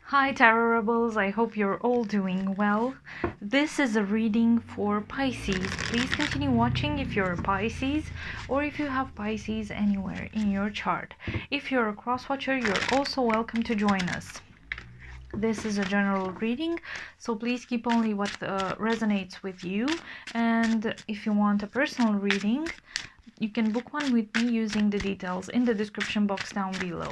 Hi Tarot Rebels, I hope you're all doing well. This is a reading for Pisces. Please continue watching if you're a Pisces or if you have Pisces anywhere in your chart. If you're a cross-watcher, you're also welcome to join us. This is a general reading, so please keep only what resonates with you. And if you want a personal reading, you can book one with me using the details in the description box down below.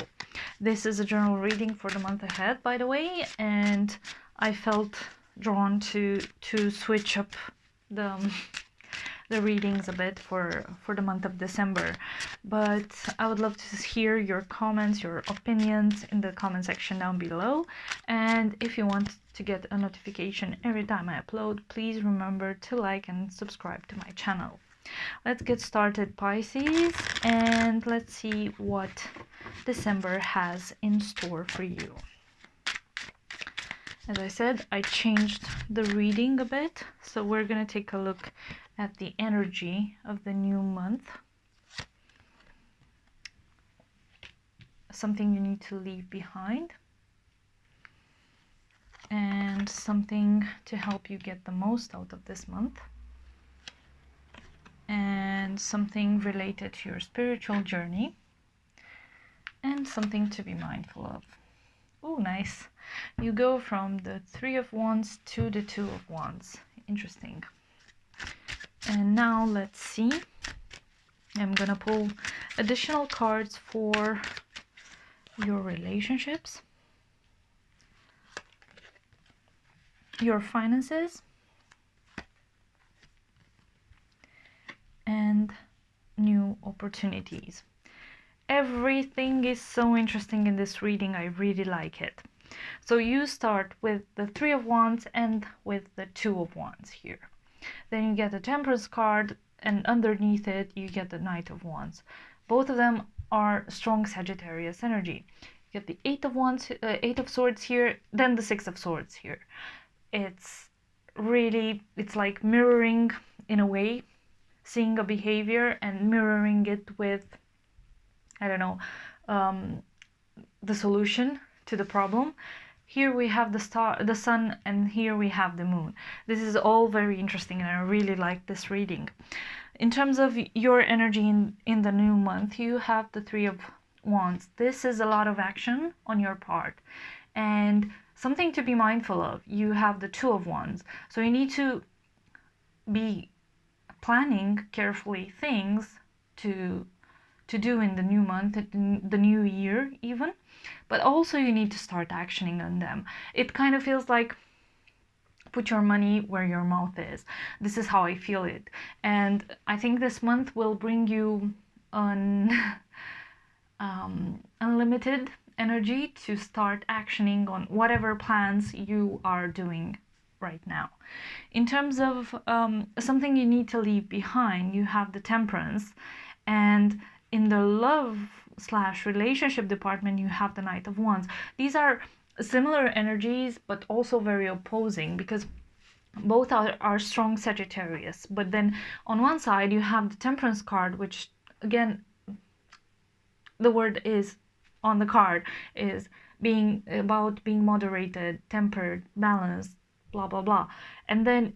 This is a general reading for the month ahead, by the way, and I felt drawn to switch up the readings a bit for the month of December. But I would love to hear your comments, your opinions in the comment section down below. And if you want to get a notification every time I upload, please remember to like and subscribe to my channel. Let's get started, Pisces, and let's see what December has in store for you. As I said, I changed the reading a bit, so we're going to take a look at the energy of the new month. Something you need to leave behind, and something to help you get the most out of this month, and something related to your spiritual journey, and something to be mindful of. Oh, nice. You go from the Three of Wands to the Two of Wands. Interesting. And now let's see. I'm gonna pull additional cards for your relationships, your finances, and new opportunities. Everything is so interesting in this reading. I really like it. So you start with the Three of Wands and with the Two of Wands here. Then you get the Temperance card, and underneath it you get the Knight of Wands. Both of them are strong Sagittarius energy. You get the Eight of Wands, Eight of Swords here, then the Six of Swords here. It's like mirroring in a way, seeing a behavior and mirroring it with, I don't know, the solution to the problem. Here we have the sun, and here we have the moon. This is all very interesting, and I really like this reading. In terms of your energy in the new month, you have the Three of Wands. This is a lot of action on your part, and something to be mindful of. You have the Two of Wands, so you need to be planning carefully things to do in the new month, the new year even, but also you need to start actioning on them. It kind of feels like put your money where your mouth is. This is how I feel it, and I think this month will bring you an unlimited energy to start actioning on whatever plans you are doing right now. In terms of something you need to leave behind, you have the Temperance, and in the love/relationship department you have the Knight of Wands. These are similar energies but also very opposing, because both are strong Sagittarius. But then on one side you have the Temperance card, which again, the word is on the card is being moderated, tempered, balanced, blah blah blah. And then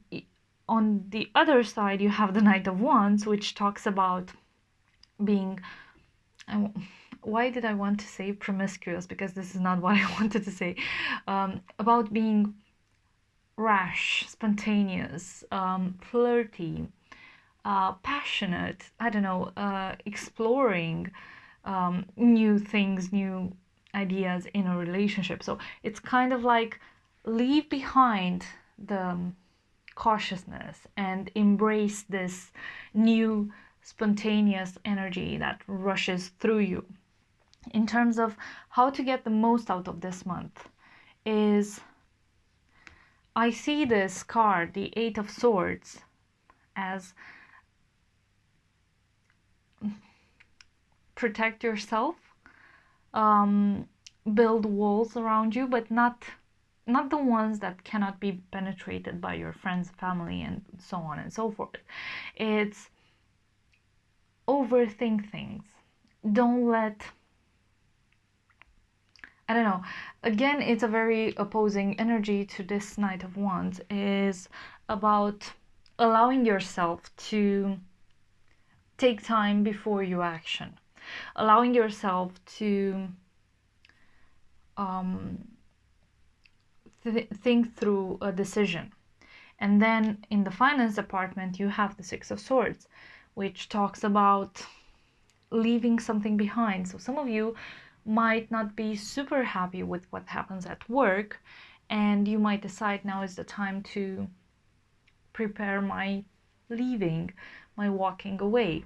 on the other side you have the Knight of Wands, which talks about being, why did I want to say promiscuous, because this is not what I wanted to say, about being rash, spontaneous, flirty, passionate, I don't know, exploring new things, new ideas in a relationship. So it's kind of like leave behind the cautiousness and embrace this new spontaneous energy that rushes through you. In terms of how to get the most out of this month, is I see this card, the Eight of Swords, as protect yourself, build walls around you, but not the ones that cannot be penetrated by your friends, family, and so on and so forth. It's overthink things. Don't let I don't know. Again, it's a very opposing energy to this Knight of Wands, is about allowing yourself to take time before you action, allowing yourself to think through a decision. And then in the finance department, you have the Six of Swords, which talks about leaving something behind. So some of you might not be super happy with what happens at work, and you might decide now is the time to prepare my leaving, my walking away.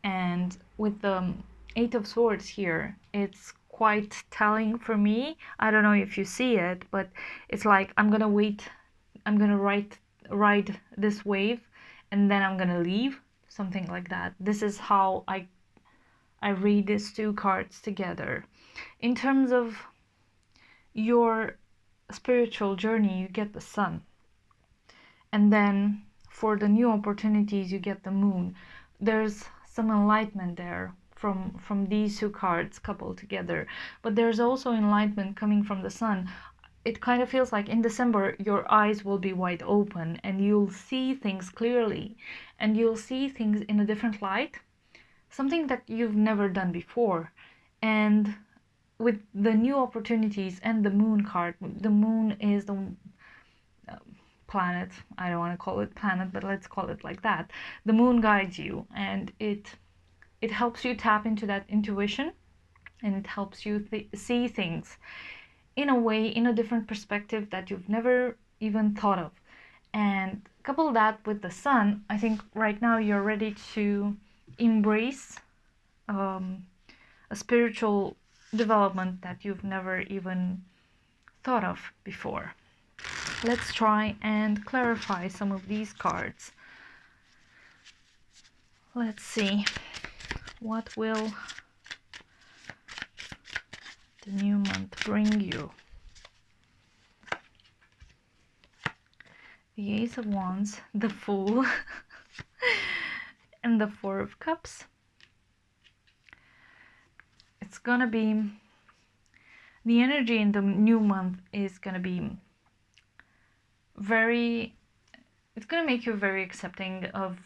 And with the Eight of Swords here, it's quite telling for me. I don't know if you see it, but it's like I'm gonna wait, I'm gonna ride this wave, and then I'm gonna leave, something like that. This is how I read these two cards together. In terms of your spiritual journey, you get the Sun, and then for the new opportunities, you get the Moon. There's some enlightenment there from these two cards coupled together, but there's also enlightenment coming from the Sun. It kind of feels like in December your eyes will be wide open and you'll see things clearly, and you'll see things in a different light, something that you've never done before. And with the new opportunities and the Moon card, the Moon is the planet, I don't want to call it planet, but let's call it like that. The Moon guides you, and it helps you tap into that intuition, and it helps you see things in a way, in a different perspective that you've never even thought of. And couple that with the Sun, I think right now you're ready to embrace a spiritual development that you've never even thought of before. Let's try and clarify some of these cards. Let's see, what will the new month bring you? The Ace of Wands, the Fool, and the Four of Cups. It's gonna be, the energy in the new month is gonna be very, it's gonna make you very accepting of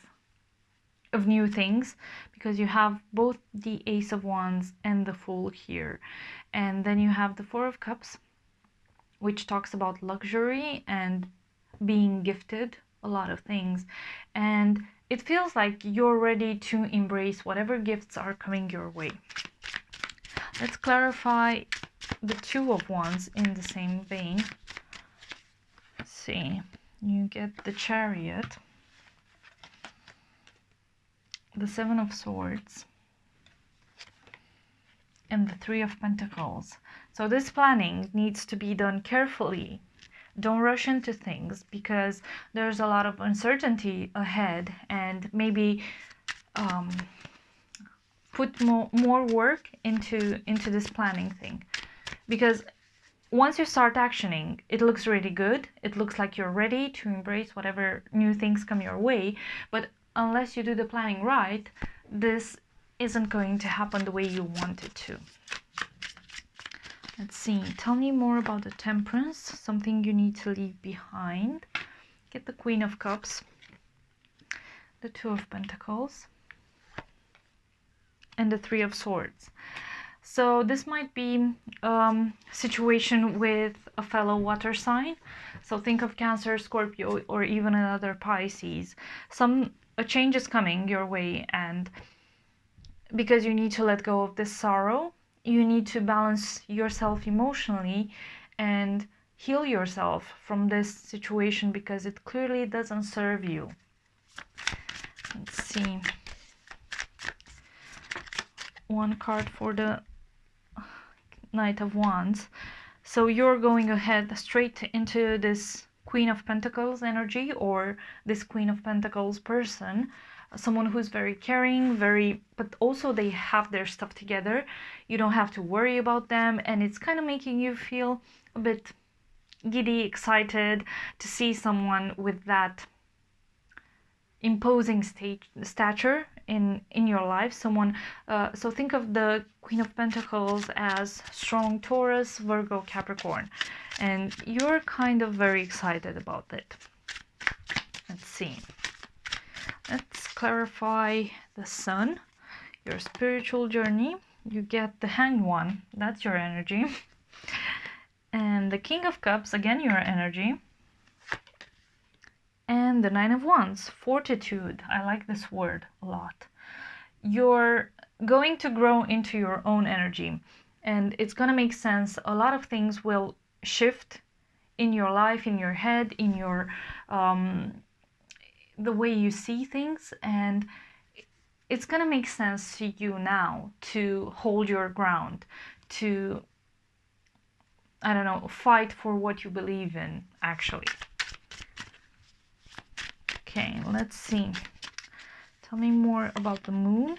new things, because you have both the Ace of Wands and the Fool here, and then you have the Four of Cups, which talks about luxury and being gifted a lot of things, and it feels like you're ready to embrace whatever gifts are coming your way. Let's clarify the Two of Wands in the same vein. Let's see, you get the Chariot, the Seven of Swords, and the Three of Pentacles. So this planning needs to be done carefully. Don't rush into things, because there's a lot of uncertainty ahead, and maybe put more work into this planning thing, because once you start actioning, it looks really good. It looks like you're ready to embrace whatever new things come your way, but unless you do the planning right, this isn't going to happen the way you want it to. Let's see, tell me more about the Temperance, something you need to leave behind. Get the Queen of Cups, the Two of Pentacles, and the Three of Swords. So this might be a situation with a fellow water sign. So think of Cancer, Scorpio, or even another Pisces. A change is coming your way, and because you need to let go of this sorrow, you need to balance yourself emotionally and heal yourself from this situation, because it clearly doesn't serve you. Let's see. One card for the Knight of Wands. So you're going ahead straight into this Queen of Pentacles energy, or this Queen of Pentacles person, someone who's very caring, but also they have their stuff together. You don't have to worry about them, and it's kind of making you feel a bit giddy, excited to see someone with that, imposing stature in your life. Someone, so think of the Queen of Pentacles as strong Taurus, Virgo, Capricorn, and you're kind of very excited about it. Let's see. Let's clarify the Sun, your spiritual journey. You get the Hanged One, that's your energy. And the King of Cups, again your energy. And the Nine of Wands, fortitude. I like this word a lot. You're going to grow into your own energy, and it's going to make sense. A lot of things will shift in your life, in your head, in your the way you see things, and it's going to make sense to you now to hold your ground, to, I don't know, fight for what you believe in, actually. Okay, let's see. Tell me more about the Moon.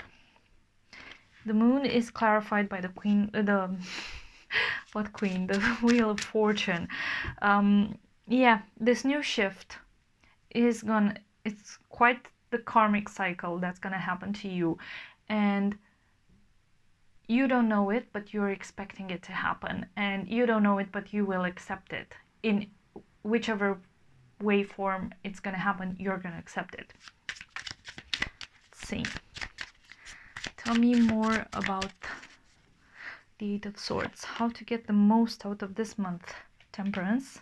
The Moon is clarified by the Queen, what Queen? The Wheel of Fortune. Yeah, this new shift is it's quite the karmic cycle that's gonna happen to you, and you don't know it, but you're expecting it to happen, and you don't know it, but you will accept it. In whichever way form it's gonna happen, you're gonna accept it. Let's see. Tell me more about the Eight of Swords. How to get the most out of this month. Temperance.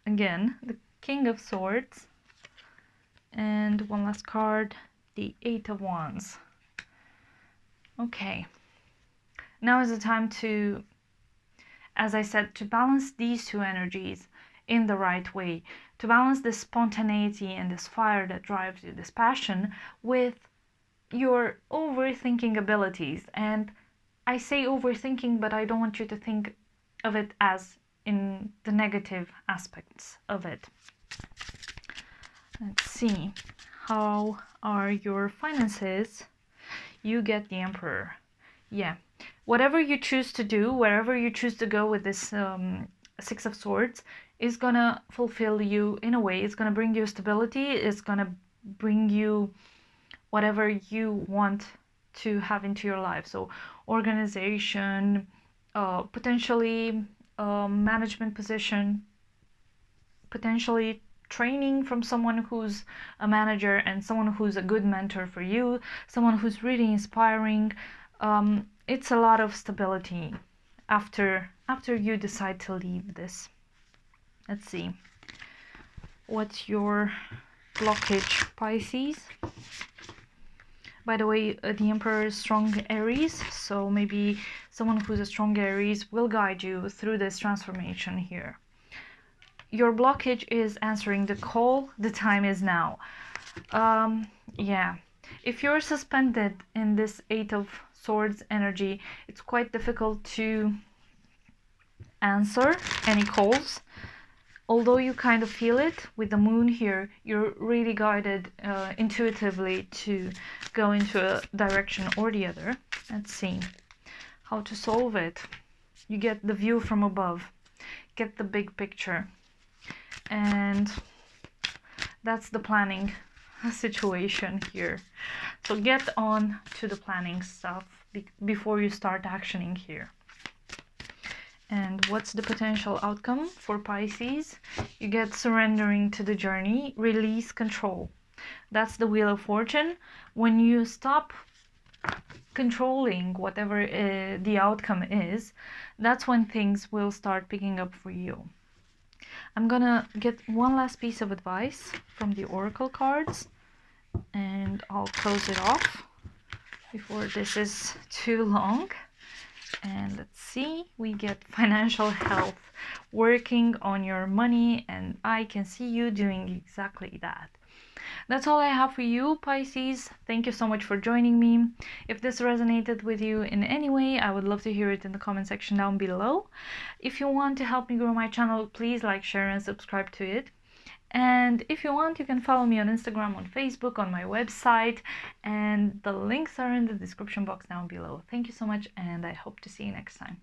Again, the King of Swords. And one last card, the Eight of Wands. Okay. Now is the time to, as I said, to balance these two energies in the right way. To balance this spontaneity and this fire that drives you, this passion, with your overthinking abilities. And I say overthinking, but I don't want you to think of it as in the negative aspects of it. Let's see. How are your finances? You get the Emperor. Yeah. Whatever you choose to do, wherever you choose to go with this Six of Swords, is gonna fulfill you in a way. It's gonna bring you stability. It's gonna bring you whatever you want to have into your life. So organization, potentially management position, potentially training from someone who's a manager and someone who's a good mentor for you, someone who's really inspiring. It's a lot of stability after you decide to leave this. Let's see. What's your blockage, Pisces? By the way, the Emperor is strong Aries, so maybe someone who's a strong Aries will guide you through this transformation here. Your blockage is answering the call. The time is now. Yeah. If you're suspended in this Eight of Swords energy, it's quite difficult to answer any calls. Although you kind of feel it with the Moon here, you're really guided intuitively to go into a direction or the other. Let's see how to solve it. You get the view from above, get the big picture, and that's the planning situation here. So get on to the planning stuff before you start actioning here. And what's the potential outcome for Pisces? You get surrendering to the journey, release control. That's the Wheel of Fortune. When you stop controlling whatever the outcome is, that's when things will start picking up for you. I'm gonna get one last piece of advice from the Oracle cards, and I'll close it off before this is too long. And let's see, we get financial health, working on your money, and I can see you doing exactly that. That's all I have for you, Pisces. Thank you so much for joining me. If this resonated with you in any way, I would love to hear it in the comment section down below. If you want to help me grow my channel, please like, share, and subscribe to it. And if you want, you can follow me on Instagram, on Facebook, on my website, and the links are in the description box down below. Thank you so much, and I hope to see you next time.